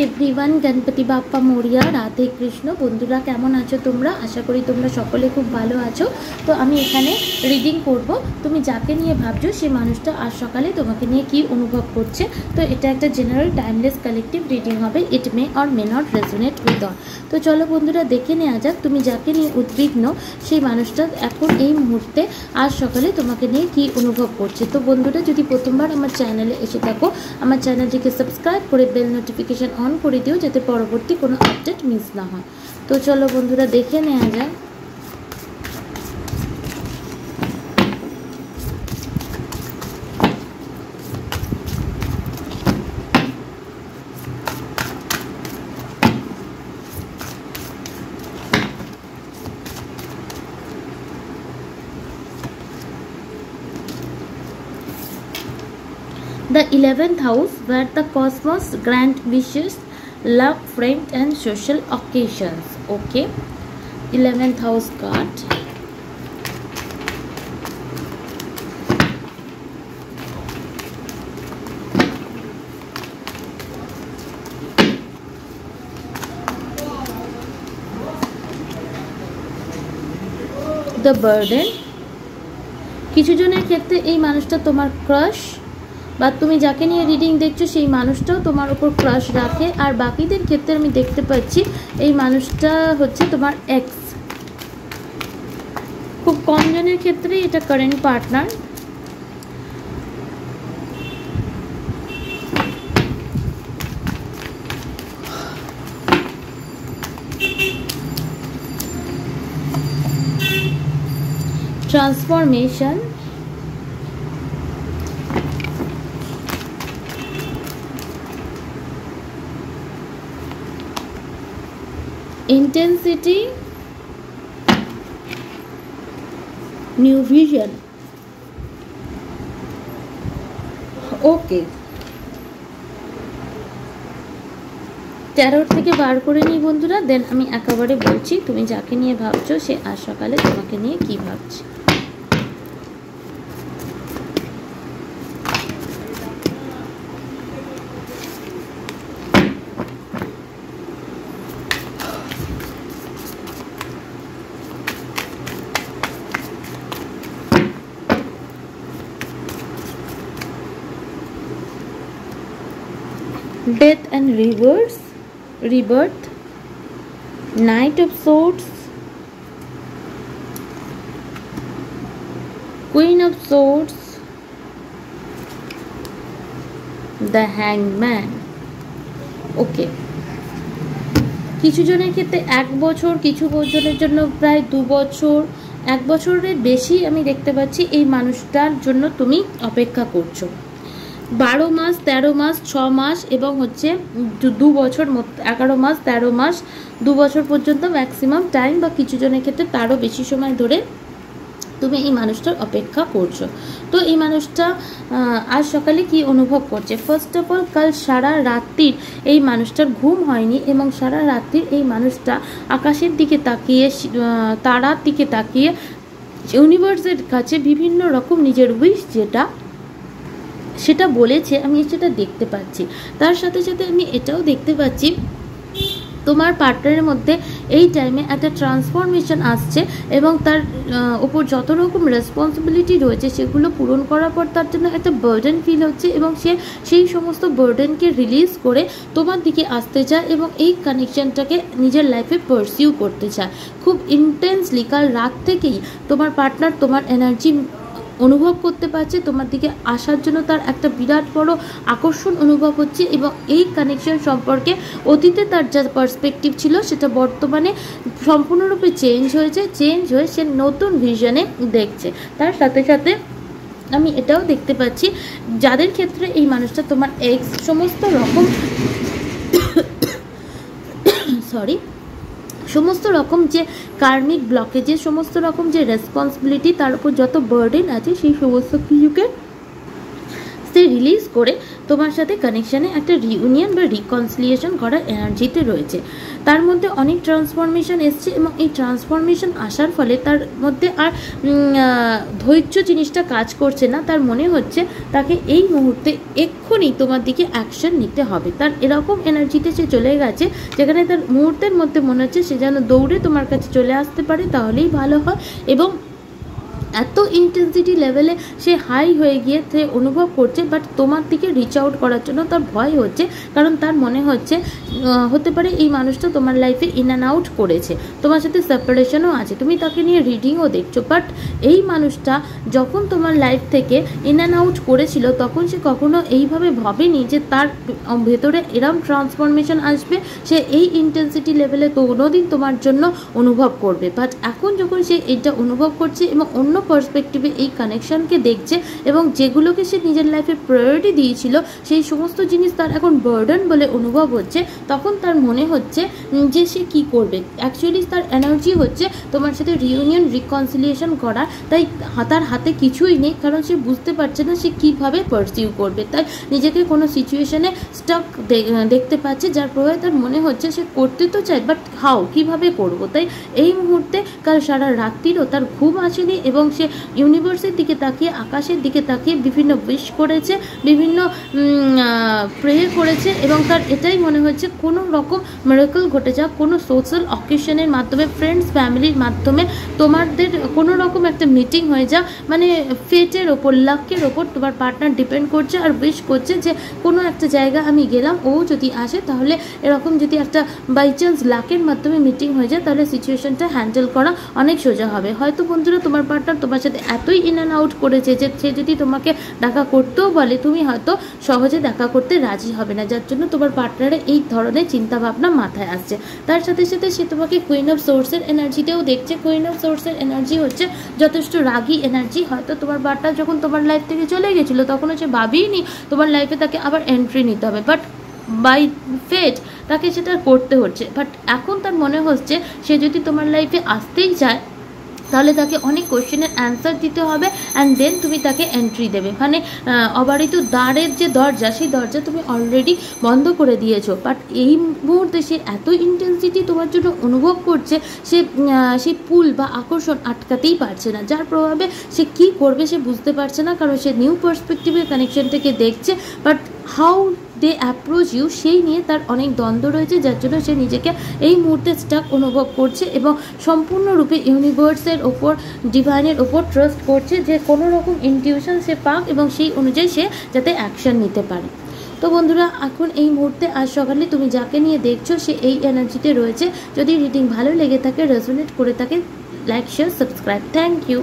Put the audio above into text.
Everyone, Ganapati Bappa Moria, Radhe Krishna. বন্ধুরা কেমন আছো তোমরা? আশা করি তোমরা সকলে খুব ভালো আছো। তো আমি এখানে রিডিং করব। তুমি যাকে নিয়ে ভাবছো সেই মানুষটা আজ সকালে তোমাকে নিয়ে কি অনুভব করছে। তো এটা একটা জেনারেল টাইমলেস কালেকটিভ রিডিং হবে। It may or may not resonate with all. তো চলো বন্ধুরা দেখে নেওয়া যাক তুমি যাকে নিয়ে উদ্বিগ্ন সেই মানুষটা এখন এই মুহূর্তে আজ সকালে তোমাকে নিয়ে কি অনুভব করছে। তো বন্ধুরা যদি প্রথমবার আমার চ্যানেলে এসে থাকো, আমার চ্যানেলটিকে সাবস্ক্রাইব করে বেল নোটিফিকেশন অন করে দিও যাতে পরবর্তী কোনো আপডেট মিস না হয়। তো চলো বন্ধুরা দেখে নেওয়া যায়। The 11th house, where the cosmos grant wishes, love, friends and social occasions. Okay, 11th house card. The burden. কিছু জনের ক্ষেত্রে এই মানুষটা তোমার ক্রাশ, বা তুমি যাকে নিয়ে রিডিং দেখছো সেই মানুষটাও তোমার উপর ক্রাশ রাখে। আর বাকিদের ক্ষেত্রে আমি দেখতে পাচ্ছি এই মানুষটা হচ্ছে তোমার এক্স। খুব কম জনের ক্ষেত্রে এটা current partner. Transformation, intensity, new vision. ওকে, ট্যারোট থেকে বার করে নিই বন্ধুরা, দেন আমি একেবারে বলছি তুমি যাকে নিয়ে ভাবছো সে আজ সকালে তোমাকে নিয়ে কি ভাবছে। Death and rebirth, Knight of Swords, Queen of Swords, the Hanged Man. ওকে, কিছু জনের ক্ষেত্রে 1 বছর, কিছু জনের জন্য প্রায় 2 বছর, 1 বছরের বেশি আমি দেখতে পাচ্ছি এই মানুষটার জন্য তুমি অপেক্ষা করছো। 12 মাস, 13 মাস, 6 মাস এবং হচ্ছে 2 বছর, 11 মাস, 13 মাস, 2 বছর পর্যন্ত ম্যাক্সিমাম টাইম, বা কিছু জনের ক্ষেত্রে তারও বেশি সময় ধরে তুমি এই মানুষটার অপেক্ষা করছো। তো এই মানুষটা আজ সকালে কি অনুভব করছে? ফার্স্ট অফ অল, কাল সারা রাত্রির এই মানুষটার ঘুম হয়নি এবং সারা রাত্রির এই মানুষটা আকাশের দিকে তাকিয়ে, তারার দিকে তাকিয়ে ইউনিভার্সের কাছে বিভিন্ন রকম নিজের উইশ সেটা বলেছে, আমি সেটা দেখতে পাচ্ছি। তার সাথে সাথে আমি এটাও দেখতে পাচ্ছি তোমার পার্টনারের মধ্যে এই টাইমে একটা ট্রান্সফরমেশন আসছে এবং তার উপর যত রকম রেসপন্সিবিলিটি রয়েছে সেগুলো পূরণ করার পর তার জন্য একটা বার্ডেন ফিল হচ্ছে এবং সে সেই সমস্ত বার্ডেনকে রিলিজ করে তোমার দিকে আসতে চায় এবং এই কানেকশনটাকে নিজের লাইফে পারসিউ করতে চায় খুব ইন্টেন্সলি। কাল রাত থেকেই তোমার পার্টনার তোমার এনার্জি অনুভব করতে পারছে, তোমার দিকে আসার জন্য তার একটা বিরাট বড় আকর্ষণ অনুভব হচ্ছে এবং এই কানেকশন সম্পর্কে অতীতে তার যা পার্সপেক্টিভ ছিল সেটা বর্তমানে সম্পূর্ণরূপে চেঞ্জ হয়ে সে নতুন ভিশনে দেখছে। তার সাথে সাথে আমি এটাও দেখতে পাচ্ছি যাদের ক্ষেত্রে এই মানুষটা তোমার এক্স সমস্ত রকম সমস্ত রকম যে কার্মিক ব্লকেজে, সমস্ত রকম যে রেসপন্সিবিলিটি, তার উপর যত বার্ডেন আছে সেই সমস্ত কিছুকে সে রিলিজ করে তোমার সাথে কানেকশানে একটা রিউনিয়ন বা রিকনসিলিয়েশন করার এনার্জিতে রয়েছে। তার মধ্যে অনেক ট্রান্সফরমেশন এসছে এবং এই ট্রান্সফরমেশন আসার ফলে তার মধ্যে আর ধৈর্য জিনিসটা কাজ করছে না। তার মনে হচ্ছে তাকে এই মুহূর্তে এক্ষুনি তোমার দিকে অ্যাকশন নিতে হবে। তার এরকম এনার্জিতে সে চলে গেছে যেখানে তার মুহূর্তের মধ্যে মনে হচ্ছে সে যেন দৌড়ে তোমার কাছে চলে আসতে পারে, তাহলেই ভালো হয়। এবং এত ইন্টেন্সিটি লেভেলে সে হাই হয়ে গিয়ে সে অনুভব করছে, বাট তোমার দিকে রিচ আউট করার জন্য তার ভয় হচ্ছে, কারণ তার মনে হচ্ছে হতে পারে এই মানুষটা তোমার লাইফে ইন অ্যান্ড আউট করেছে, তোমার সাথে সেপারেশনও আছে, তুমি তাকে নিয়ে রিডিংও দেখছো। বাট এই মানুষটা যখন তোমার লাইফ থেকে ইন অ্যান্ড আউট করেছিল তখন সে কখনো এইভাবে ভাবেনি যে তার ভেতরে এরম ট্রান্সফরমেশন আসবে, সে এই ইন্টেন্সিটি লেভেলে কোনোদিন তোমার জন্য অনুভব করবে। বাট এখন যখন সে এটা অনুভব করছে এবং অন্য পার্সপেক্টিভে এই কানেকশনকে দেখছে এবং যেগুলোকে সে নিজের লাইফে প্রায়োরিটি দিয়েছিল সেই সমস্ত জিনিস তার এখন বার্ডেন বলে অনুভব হচ্ছে, তখন তার মনে হচ্ছে যে সে কি করবে। অ্যাকচুয়ালি তার এনার্জি হচ্ছে তোমার সাথে রিউনিয়ন রিকনসিলিয়েশন করা, তাই তার হাতে কিছুই নেই, কারণ সে বুঝতে পারছে না সে কীভাবে পারসিউ করবে। তাই নিজেকে কোনো সিচুয়েশনে স্টাক দেখতে পাচ্ছে, যার প্রভাবে তার মনে হচ্ছে সে করতে তো চায়, বাট হাউ, কীভাবে করবো। তাই এই মুহূর্তে কাল সারা রাত্রিরও তার ঘুম আসেনি এবং সে ইউনিভার্সের দিকে তাকিয়ে, আকাশের দিকে তাকিয়ে বিভিন্ন উইশ করেছে, বিভিন্ন প্রে করেছে এবং তার এটাই মনে হচ্ছে কোনো রকম মিরাকল ঘটে যাক, কোনো সোশ্যাল অকেশনের মাধ্যমে, ফ্রেন্ডস ফ্যামিলির মাধ্যমে তোমাদের কোনো রকম একটা মিটিং হয়ে যাক, মানে ফেটের ওপর, লাকের ওপর তোমার পার্টনার ডিপেন্ড করছে আর উইশ করছে যে কোনো একটা জায়গা আমি গেলাম, ও যদি আসে তাহলে এরকম যদি একটা বাই চান্স লাকের মাধ্যমে মিটিং হয়ে যায় তাহলে সিচুয়েশনটা হ্যান্ডেল করা অনেক সোজা হবে। হয়তো বন্ধুরা তোমার পার্টনার তোমার সাথে এতই ইন অ্যান্ড আউট করেছে যে সে যদি তোমাকে দেখা করতেও বলে তুমি হয়তো সহজে দেখা করতে রাজি হবে না, যার জন্য তোমার পার্টনারের এই ধরনের চিন্তাভাবনা মাথায় আসছে। তার সাথে সাথে সে তোমাকে কুইন অফ সোর্সের এনার্জিতেও দেখছে। কুইন অফ সোর্সের এনার্জি হচ্ছে যথেষ্ট রাগী এনার্জি। হয়তো তোমার পার্টনার যখন তোমার লাইফ থেকে চলে গেছিলো তখনও সে ভাবিনি তোমার লাইফে তাকে আবার এন্ট্রি নিতে হবে, বাট বাই ফেট তাকে সেটা করতে হচ্ছে। বাট এখন তার মনে হচ্ছে সে যদি তোমার লাইফে আসতেই চায় তাহলে তাকে অনেক কোয়েশ্চেনের অ্যান্সার দিতে হবে অ্যান্ড দেন তুমি তাকে এন্ট্রি দেবে। মানে অবারিত দ্বারের যে দরজা, সেই দরজা তুমি অলরেডি বন্ধ করে দিয়েছো, বাট এই মুহূর্তে সে এত ইন্টেন্সিটি তোমার জন্য অনুভব করছে, সে সেই পুল বা আকর্ষণ আটকাতেই পারছে না, যার প্রভাবে সে কী করবে সে বুঝতে পারছে না, কারণ সে নিউ পার্সপেক্টিভের কানেকশনটাকে দেখছে, but how they approach you সেই নিয়ে তার অনেক দ্বন্দ্ব রয়েছে, যার জন্য সে নিজেকে এই মুহূর্তে স্টাক অনুভব করছে এবং সম্পূর্ণরূপে ইউনিভার্সের ওপর, ডিভাইনের ওপর ট্রাস্ট করছে যে কোনো রকম ইনটিউশন সে পাক এবং সেই অনুযায়ী সে যাতে অ্যাকশন নিতে পারে। তো বন্ধুরা, এখন এই মুহূর্তে আজ সকালে তুমি যাকে নিয়ে দেখছো সে এই এনার্জিতে রয়েছে। যদি রিডিং ভালো লেগে থাকে, রেজোনেট করে থাকে, like, share, subscribe. Thank you.